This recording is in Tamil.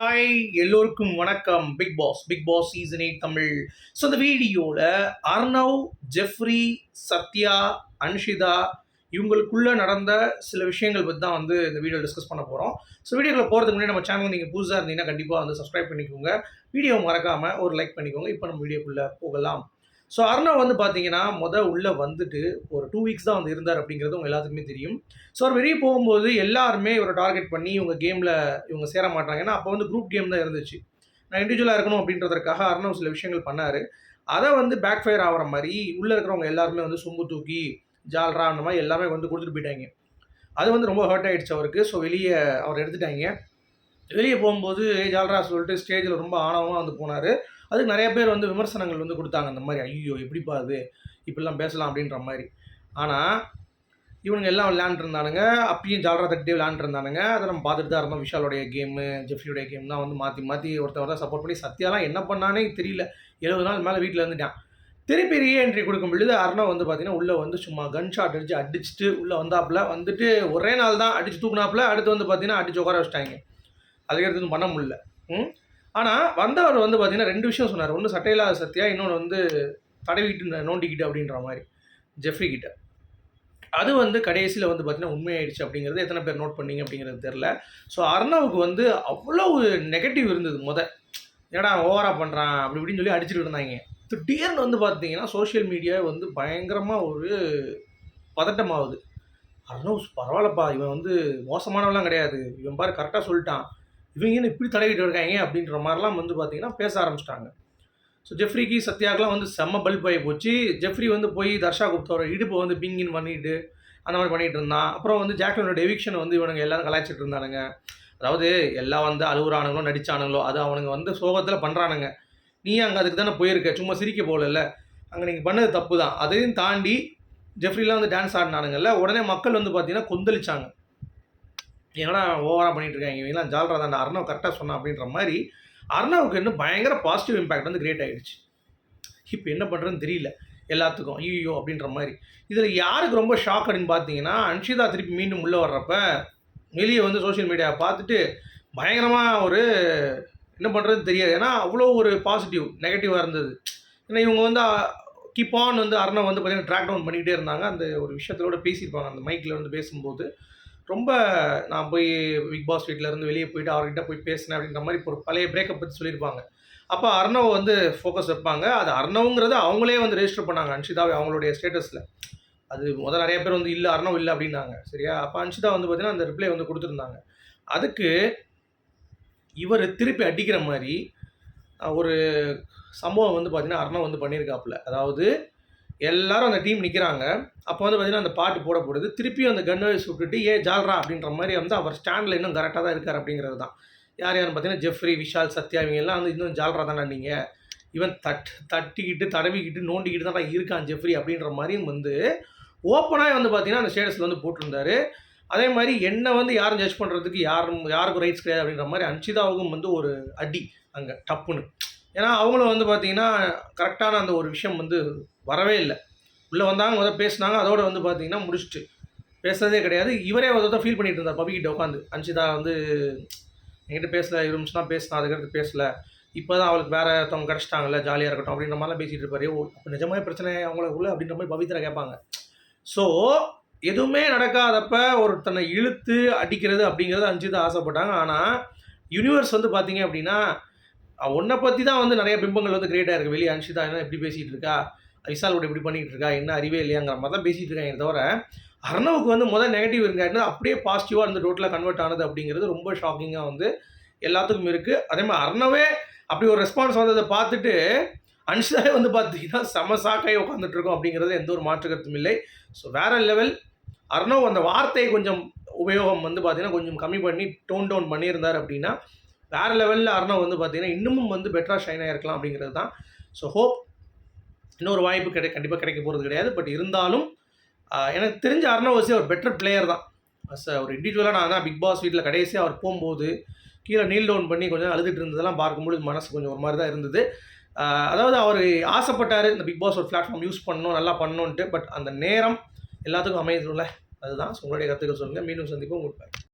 ஹாய் எல்லோருக்கும் வணக்கம். Bigg Boss season 8 Tamil. So இந்த வீடியோவில் அர்ணவ், ஜெஃப்ரி, சத்யா, அன்ஷிதா இவங்களுக்குள்ளே நடந்த சில விஷயங்கள் பற்றி தான் வந்து இந்த வீடியோ டிஸ்கஸ் பண்ண போகிறோம். ஸோ வீடியோக்குள்ள போகிறதுக்கு முன்னாடி நம்ம சேனல் நீங்கள் புதுசாக இருந்தீங்கன்னா கண்டிப்பாக வந்து சப்ஸ்கிரைப் பண்ணிக்கோங்க. வீடியோ மறக்காமல் ஒரு லைக் பண்ணிக்கோங்க. இப்போ நம்ம வீடியோக்குள்ளே போகலாம். ஸோ அர்ணவ் வந்து பார்த்தீங்கன்னா உள்ளே வந்துட்டு ஒரு 2 வீக்ஸ் தான் வந்து இருந்தார் அப்படிங்கிறது உங்கள் எல்லாத்துக்குமே தெரியும். ஸோ அவர் வெளியே போகும்போது எல்லாருமே இவரை டார்கெட் பண்ணி இவங்க கேமில் இவங்க சேர மாட்டாங்க. ஏன்னா அப்போ வந்து குரூப் கேம் தான் இருந்துச்சு. நான் இண்டிவிஜுவலாக இருக்கணும் அப்படின்றதுக்காக அர்ணவ் சில விஷயங்கள் பண்ணார். அதை வந்து பேக் ஃபயர் ஆகிற மாதிரி உள்ளே இருக்கிறவங்க எல்லாருமே வந்து சொம்பு தூக்கி ஜால்ரா அந்த மாதிரி எல்லாமே வந்து கொடுத்துட்டு போயிட்டாங்க. அது வந்து ரொம்ப ஹர்ட் ஆகிடுச்சு அவருக்கு. ஸோ வெளியே அவர் எடுத்துட்டாங்க. வெளியே போகும்போது ஜால்ரா சொல்லிட்டு ஸ்டேஜில் ரொம்ப ஆணவமாக வந்து போனார். அதுக்கு நிறைய பேர் வந்து விமர்சனங்கள் வந்து கொடுத்தாங்க. அந்த மாதிரி ஐயோ எப்படிப்பா அது இப்படிலாம் பேசலாம் அப்படின்ற மாதிரி. ஆனால் இவனுங்க எல்லாம் விளையாண்டுருந்தானுங்க. அப்பயும் ஜால்ரா தட்டி விளையாண்டுருந்தானுங்க. அதை நம்ம பார்த்துட்டு தான் இருந்தோம். விஷாலோடைய கேமு, ஜெஃப்ரியோடைய கேம் தான் வந்து மாற்றி மாற்றி ஒருத்தர் சப்போர்ட் பண்ணி சத்யாலாம் என்ன பண்ணானே தெரியல. 70 நாள் மேலே வீட்டில் இருந்துட்டான். திருப்பி ரீஎன்ட்ரி கொடுக்கும் பொழுது அர்ணவ் வந்து பார்த்தீங்கன்னா உள்ளே வந்து சும்மா கன் ஷாட் அடிச்சுட்டு உள்ளே வந்தாப்புல வந்துட்டு ஒரே நாள் தான் அடிச்சு தூக்குனாப்புல. அடுத்து வந்து பார்த்தீங்கன்னா அடிச்சு உட்கார வச்சிட்டாங்க. அதுக்கு எதுவும் பண்ண முடியல. ஆனால் வந்தவர் வந்து பார்த்தீங்கன்னா 2 விஷயம் சொன்னார். ஒன்று சட்டையில்லாத சத்யா, இன்னொன்று வந்து தடவிக்கிட்டு நோண்டிக்கிட்டு அப்படின்ற மாதிரி ஜெஃப்ரி கிட்ட. அது வந்து கடைசியில் வந்து பார்த்தீங்கன்னா உண்மையாயிடுச்சு அப்படிங்கிறது எத்தனை பேர் நோட் பண்ணீங்க அப்படிங்கிறது தெரில. ஸோ அர்ணவுக்கு வந்து அவ்வளோ நெகட்டிவ் இருந்தது. ஏடா ஓவராக பண்ணுறான் அப்படி இப்படின்னு சொல்லி அடிச்சுட்டு இருந்தாங்க. திடீர்னு வந்து பார்த்தீங்கன்னா சோஷியல் மீடியா வந்து பயங்கரமாக ஒரு பதட்டமாகுது. அர்ணவ் பரவாயில்லப்பா, இவன் வந்து மோசமானவெல்லாம் கிடையாது, இவன் பாரு கரெக்டாக சொல்லிட்டான், இவங்க இப்படி தடவிட்டு இருக்காங்க அப்படின்ற மாதிரிலாம் வந்து பார்த்தீங்கன்னா பேச ஆரம்பிச்சிட்டாங்க. ஸோ ஜெஃப்ரிக்கு சத்யாவுக்குலாம் வந்து செம்ம பல்ப் ஆகி போச்சு. ஜெஃப்ரி வந்து போய் தர்ஷா குப்தாவோட இடுப்பை வந்து பிங்கின் பண்ணிட்டு அந்த மாதிரி பண்ணிகிட்டு இருந்தான். அப்புறம் வந்து ஜாக்லினோட எவிக்ஷனை வந்து இவனுங்க எல்லாரும் கலாய்ச்சிட்டு இருந்தானுங்க. அதாவது எல்லாம் வந்து அழுகுறானுங்களோ நடிச்சானுங்களோ அது அவனுங்க வந்து சோகத்தில் பண்ணுறானுங்க. நீ அங்கே அதுக்கு தானே போயிருக்க, சும்மா சிரிக்க போகல, அங்கே நீங்கள் பண்ணது தப்பு தான். அதையும் தாண்டி ஜெஃப்ரிலாம் வந்து டான்ஸ் ஆடினானுங்கல்ல, உடனே மக்கள் வந்து பார்த்தீங்கன்னா கொந்தளிச்சாங்க. ஏன்னா ஓவராக பண்ணிகிட்டு இருக்காங்க, இவங்கலாம் ஜால்ரா தான், அர்ணவ் கரெக்டாக சொன்னான் அப்படின்ற மாதிரி அர்ணவுக்கு இன்னும் பயங்கர பாசிட்டிவ் இம்பேக்ட் வந்து கிரியேட் ஆகிடுச்சு. இப்போ என்ன பண்ணுறதுன்னு தெரியல எல்லாத்துக்கும், ஐயோ அப்படின்ற மாதிரி. இதில் யாருக்கு ரொம்ப ஷாக் அப்படின்னு பார்த்தீங்கன்னா, அன்ஷிதா திருப்பி மீண்டும் உள்ளே வர்றப்ப வெளியே வந்து சோஷியல் மீடியாவை பார்த்துட்டு பயங்கரமாக ஒரு என்ன பண்ணுறதுன்னு தெரியாது. ஏன்னா அவ்வளோ ஒரு பாசிட்டிவ் நெகட்டிவாக இருந்தது. ஏன்னா இவங்க வந்து கீப் ஆன் வந்து அர்ணவ் வந்து பார்த்தீங்கன்னா ட்ராக் டவுன் பண்ணிக்கிட்டே இருந்தாங்க. அந்த ஒரு விஷயத்தோட பேசியிருப்பாங்க அந்த மைக்கில் வந்து பேசும்போது. ரொம்ப நான் போய் பிக் பாஸ் வீட்டிலேருந்து வெளியே போயிட்டு அவர்கிட்ட போய் பேசினேன் அப்படின்ற மாதிரி ஒரு பழைய பிரேக்கப் பற்றி சொல்லியிருப்பாங்க. அப்போ அர்ணவ் வந்து ஃபோக்கஸ் வைப்பாங்க. அது அர்ணவுங்கிறத அவங்களே வந்து ரெஜிஸ்டர் பண்ணாங்க அன்ஷிதாவை அவங்களுடைய ஸ்டேட்டஸில். அது நிறைய பேர் வந்து இல்லை அர்ணவ் இல்லை அப்படின்னாங்க. சரியா? அப்போ அன்ஷிதா வந்து பார்த்தீங்கன்னா அந்த ரிப்ளை வந்து கொடுத்துருந்தாங்க. அதுக்கு இவர் திருப்பி அடிக்கிற மாதிரி ஒரு சம்பவம் வந்து பார்த்தீங்கன்னா அர்ணவ் வந்து பண்ணியிருக்காப்புல. அதாவது எல்லாரும் அந்த டீம் நிற்கிறாங்க. அப்போ வந்து பார்த்தீங்கன்னா அந்த பாட்டு போடப்படுது. திருப்பியும் அந்த கன்னை சுட்டுட்டு ஜால்ரா அப்படின்ற மாதிரி வந்து அவர் ஸ்டாண்டில் இன்னும் கரெக்டாக தான் இருக்கார் அப்படிங்கிறது தான். யாருன்னு பார்த்தீங்கன்னா ஜெஃப்ரி, விஷால், சத்யா இவங்க எல்லாம் வந்து இன்னும் ஜால்ரா தானே நீங்கள், இவன் தட்டிக்கிட்டு தடவிக்கிட்டு நோண்டிக்கிட்டு தான் இருக்கான் ஜெஃப்ரி அப்படின்ற மாதிரியும் வந்து ஓப்பனாக வந்து பார்த்தீங்கன்னா அந்த ஸ்டேட்டஸில் வந்து போட்டிருந்தாரு. அதே மாதிரி என்னை வந்து யாரும் ஜட்ஜ் பண்ணுறதுக்கு யாருக்கும் ரைட்ஸ் கிடையாது அப்படின்ற மாதிரி அன்ஷிதாவுக்கும் வந்து ஒரு அடி அங்கே டப்புன்னு. ஏன்னா அவங்களும் வந்து பார்த்தீங்கன்னா கரெக்டான அந்த ஒரு விஷயம் வந்து வரவே இல்லை. உள்ளே வந்தாங்க பேசினாங்க, அதோடு வந்து பார்த்தீங்கன்னா முடிச்சுட்டு பேசுறதே கிடையாது. இவரே தான் ஃபீல் பண்ணிட்டு இருந்தார் பபிக்கிட்ட உட்காந்து. அன்ஷிதா வந்து என்கிட்ட பேசலை, 20 நிமிஷம் தான் பேசினா, அதுக்கடுத்து பேசலை, இப்போ தான் அவளுக்கு வேறு ஒருத்தவங்க கிடச்சிட்டாங்கல்ல, ஜாலியாக இருக்கட்டும் அப்படின்ற மாதிரிலாம் பேசிகிட்டு இருப்பாரு. அப்போ நிஜமே பிரச்சனை அவங்களுக்குள்ள அப்படின்ற மாதிரி பவித்ரா கேட்பாங்க. ஸோ எதுவுமே நடக்காதப்ப ஒருத்தனை இழுத்து அடிக்கிறது அப்படிங்கிறது அன்ஷிதா ஆசைப்பட்டாங்க. ஆனால் யூனிவர்ஸ் வந்து பார்த்தீங்க அப்படின்னா உன்னை பற்றி தான் வந்து நிறைய பிம்பங்கள் வந்து கிரியேட் ஆயிருக்கு. வெளியே அன்ஷிதா என்ன எப்படி பேசிகிட்டு இருக்கா, விஷால் கூட இப்படி பண்ணிகிட்டு இருக்கா, என்ன அறிவே இல்லையாங்கிற மாதிரி தான் பேசிகிட்டு இருக்காங்க. தவிர அர்ணவுக்கு வந்து நெகட்டிவ் இருக்காருன்னு அப்படியே பாசிட்டிவாக இருந்து டோட்டலாக கன்வெர்ட் ஆனது அப்படிங்கிறது ரொம்ப ஷாக்கிங்காக வந்து எல்லாத்துக்கும் இருக்குது. அதே மாதிரி அர்ணவே அப்படி ஒரு ரெஸ்பான்ஸ் வந்ததை பார்த்துட்டு அன்ஷிதாவே வந்து பார்த்தீங்கன்னா செம சாக்காகி உட்காந்துட்டு இருக்கோம் அப்படிங்கிறது எந்த ஒரு மாற்று கருத்தும் இல்லை. ஸோ வேறு லெவல். அர்ணவ் அந்த வார்த்தையை கொஞ்சம் உபயோகம் வந்து பார்த்தீங்கன்னா கொஞ்சம் கம்மி பண்ணி டோன் டவுன் பண்ணியிருந்தார் அப்படின்னா வேறு லெவலில் அர்ணவ் வந்து பார்த்தீங்கன்னா இன்னமும் வந்து பெட்டராக ஷைன் ஆகிருக்கலாம் அப்படிங்கிறது தான். ஸோ ஹோப் இன்னொரு வாய்ப்பு கண்டிப்பாக கிடைக்க போகிறது கிடையாது. பட் இருந்தாலும் எனக்கு தெரிஞ்ச அர்ணவ் வசி ஒரு பெட்டர் பிளேயர் தான். ஒரு இண்டிவிஜுவலாக நான் தான் பிக் பாஸ் வீட்டில் கடைசியாக அவர் போகும்போது கீழே நீல் டவுன் பண்ணி கொஞ்சம் அழுதுட்டு இருந்ததெல்லாம் பார்க்கும்போது மனசு கொஞ்சம் ஒரு மாதிரி தான் இருந்தது. அதாவது அவர் ஆசைப்பட்டார் இந்த பிக் பாஸ் ஒரு பிளாட்ஃபார்ம் யூஸ் பண்ணணும், நல்லா பண்ணணுன்ட்டு. பட் அந்த நேரம் எல்லாத்துக்கும் அமையதில்லை. அதுதான். உங்களுடைய கருத்துக்கள் சொல்லுங்கள். மீண்டும் சந்திப்போம். உங்களுக்கு